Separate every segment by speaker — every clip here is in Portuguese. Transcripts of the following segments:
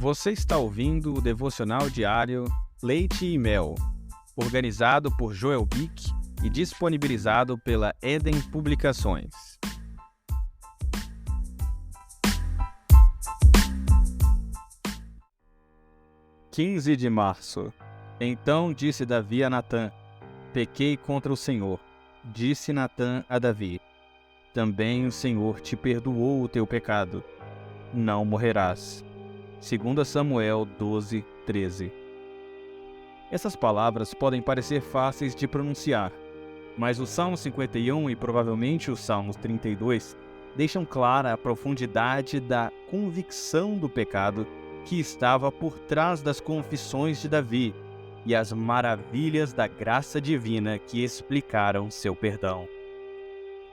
Speaker 1: Você está ouvindo o devocional diário Leite e Mel, organizado por Joel Bick e disponibilizado pela Eden Publicações. (15 de março) Então disse Davi a Natã: Pequei contra o Senhor. Disse Natã a Davi: Também o Senhor te perdoou o teu pecado. Não morrerás. 2 Samuel 12:13. Essas palavras podem parecer fáceis de pronunciar, mas o Salmo 51 e provavelmente o Salmo 32 deixam clara a profundidade da convicção do pecado que estava por trás das confissões de Davi e as maravilhas da graça divina que explicaram seu perdão.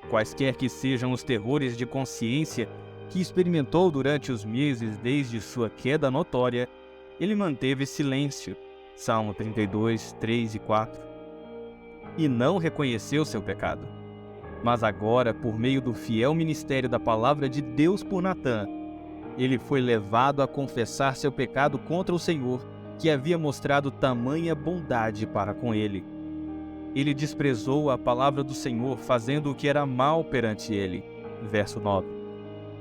Speaker 1: Quaisquer que sejam os terrores de consciência que experimentou durante os meses desde sua queda notória, ele manteve silêncio, Salmo 32, 3 e 4, e não reconheceu seu pecado. Mas agora, por meio do fiel ministério da palavra de Deus por Natã, ele foi levado a confessar seu pecado contra o Senhor, que havia mostrado tamanha bondade para com ele. Ele desprezou a palavra do Senhor, fazendo o que era mal perante ele. Verso 9.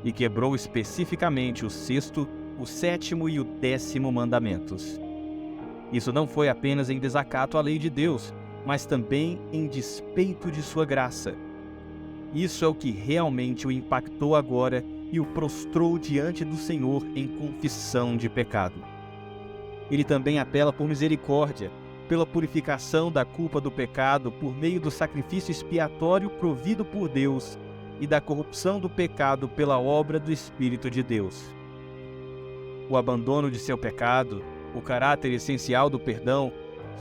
Speaker 1: E quebrou especificamente o 6º, o 7º e o 10º mandamentos. Isso não foi apenas em desacato à lei de Deus, mas também em despeito de sua graça. Isso é o que realmente o impactou agora e o prostrou diante do Senhor em confissão de pecado. Ele também apela por misericórdia, pela purificação da culpa do pecado por meio do sacrifício expiatório provido por Deus e da corrupção do pecado pela obra do Espírito de Deus. O abandono de seu pecado, o caráter essencial do perdão,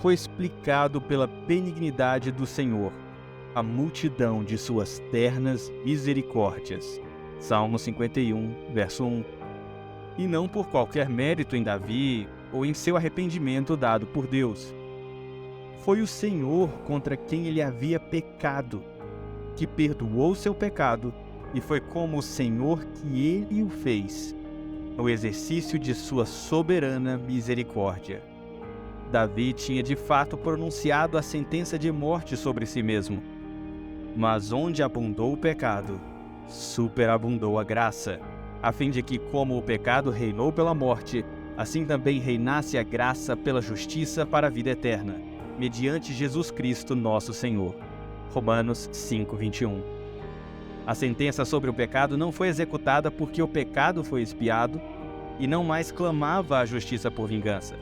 Speaker 1: foi explicado pela benignidade do Senhor, a multidão de suas ternas misericórdias. Salmo 51, verso 1. E não por qualquer mérito em Davi ou em seu arrependimento dado por Deus. Foi o Senhor contra quem ele havia pecado, que perdoou seu pecado, e foi como o Senhor que ele o fez, no exercício de sua soberana misericórdia. Davi tinha de fato pronunciado a sentença de morte sobre si mesmo. Mas onde abundou o pecado, superabundou a graça, a fim de que, como o pecado reinou pela morte, assim também reinasse a graça pela justiça para a vida eterna, mediante Jesus Cristo nosso Senhor. Romanos 5:21. A sentença sobre o pecado não foi executada porque o pecado foi expiado e não mais clamava a justiça por vingança.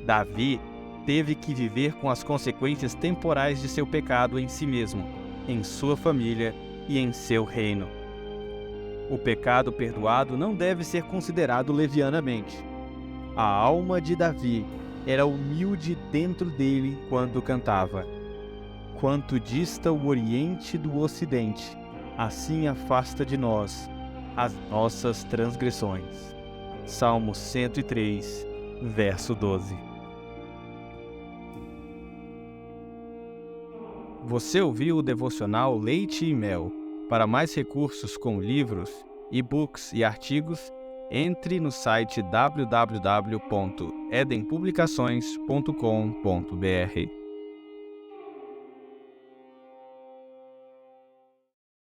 Speaker 1: Davi teve que viver com as consequências temporais de seu pecado em si mesmo, em sua família e em seu reino. O pecado perdoado não deve ser considerado levianamente. A alma de Davi era humilde dentro dele quando cantava: Quanto dista o Oriente do Ocidente, assim afasta de nós as nossas transgressões. Salmo 103, verso 12. Você ouviu o devocional Leite e Mel. Para mais recursos com livros, e-books e artigos, entre no site www.edenpublicações.com.br.